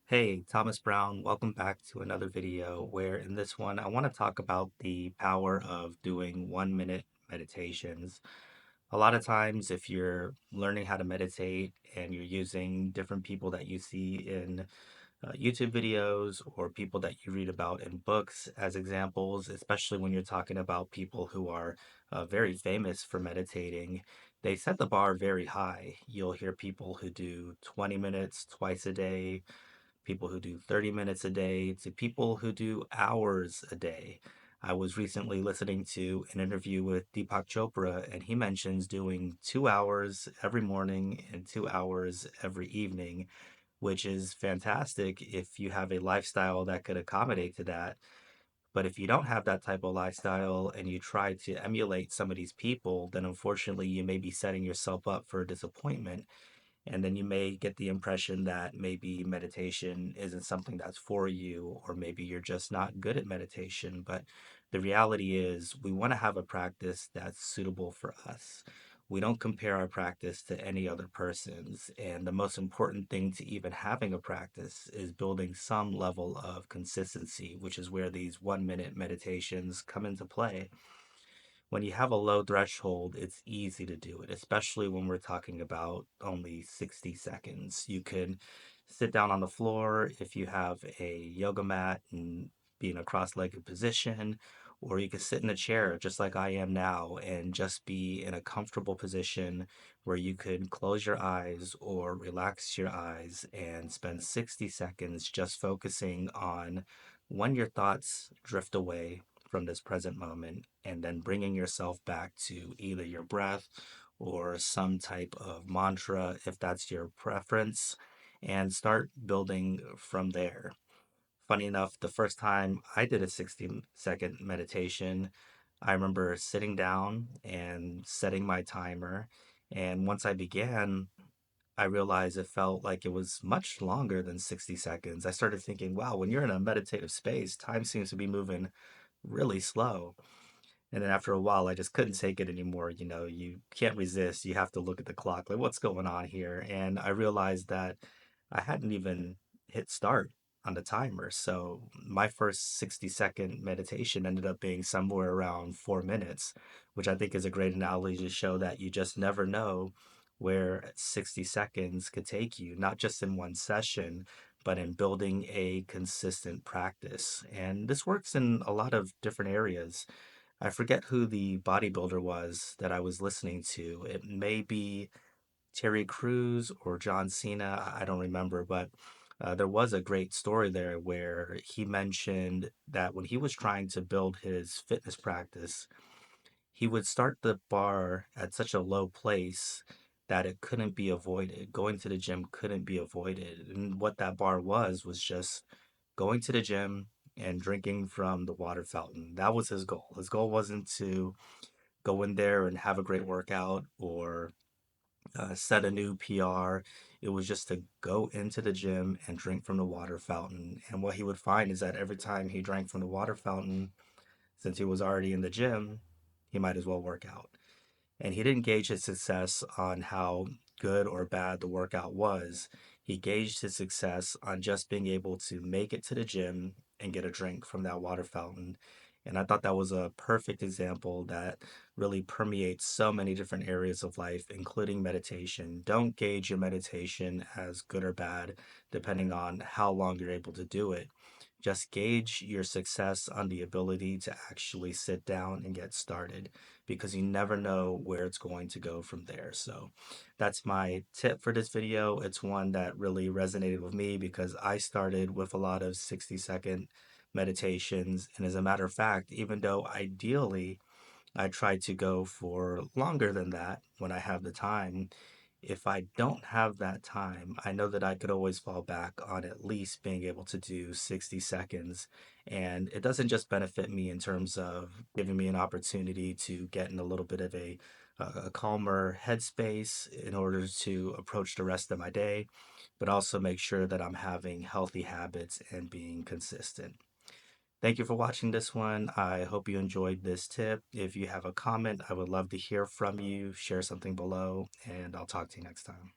Hey, Thomas Brown, welcome back to another video where in this one I want to talk about the power of doing 1 minute meditations. A lot of times, if you're learning how to meditate and you're using different people that you see in YouTube videos or people that you read about in books as examples, especially when you're talking about people who are very famous for meditating, they set the bar very high. You'll hear people who do 20 minutes twice a day, people who do 30 minutes a day, to people who do hours a day. I was recently listening to an interview with Deepak Chopra, and he mentions doing 2 hours every morning and 2 hours every evening, which is fantastic if you have a lifestyle that could accommodate to that. But if you don't have that type of lifestyle and you try to emulate some of these people, then unfortunately you may be setting yourself up for disappointment, and then you may get the impression that maybe meditation isn't something that's for you, or maybe you're just not good at meditation. But the reality is, we want to have a practice that's suitable for us. We don't compare our practice to any other person's. And the most important thing to even having a practice is building some level of consistency, which is where these 1 minute meditations come into play. When you have a low threshold, it's easy to do it, especially when we're talking about only 60 seconds. You can sit down on the floor if you have a yoga mat and be in a cross-legged position, or you can sit in a chair just like I am now and just be in a comfortable position where you could close your eyes or relax your eyes and spend 60 seconds just focusing on when your thoughts drift away from this present moment, and then bringing yourself back to either your breath or some type of mantra if that's your preference, and start building from there. Funny enough, the first time I did a 60-second meditation, I remember sitting down and setting my timer. And once I began, I realized it felt like it was much longer than 60 seconds. I started thinking, wow, when you're in a meditative space, time seems to be moving really slow. And then after a while, I just couldn't take it anymore. You know, you can't resist. You have to look at the clock, like, what's going on here? And I realized that I hadn't even hit start on the timer. So my first 60-second meditation ended up being somewhere around 4 minutes, which I think is a great analogy to show that you just never know where 60 seconds could take you, not just in one session, but in building a consistent practice. And this works in a lot of different areas. I forget who the bodybuilder was that I was listening to. It may be Terry Crews or John Cena. I don't remember, but there was a great story there where he mentioned that when he was trying to build his fitness practice, he would start the bar at such a low place that it couldn't be avoided. Going to the gym couldn't be avoided. And what that bar was just going to the gym and drinking from the water fountain. That was his goal. His goal wasn't to go in there and have a great workout or set a new PR. It was just to go into the gym and drink from the water fountain. And what he would find is that every time he drank from the water fountain, since he was already in the gym, he might as well work out. And he didn't gauge his success on how good or bad the workout was. He gauged his success on just being able to make it to the gym and get a drink from that water fountain. And I thought that was a perfect example that really permeates so many different areas of life, including meditation. Don't gauge your meditation as good or bad, depending on how long you're able to do it. Just gauge your success on the ability to actually sit down and get started, because you never know where it's going to go from there. So that's my tip for this video. It's one that really resonated with me because I started with a lot of 60-second meditations. And as a matter of fact, even though ideally I try to go for longer than that when I have the time, if I don't have that time, I know that I could always fall back on at least being able to do 60 seconds. And it doesn't just benefit me in terms of giving me an opportunity to get in a little bit of a calmer headspace in order to approach the rest of my day, but also make sure that I'm having healthy habits and being consistent. Thank you for watching this one. I hope you enjoyed this tip. If you have a comment, I would love to hear from you. Share something below, and I'll talk to you next time.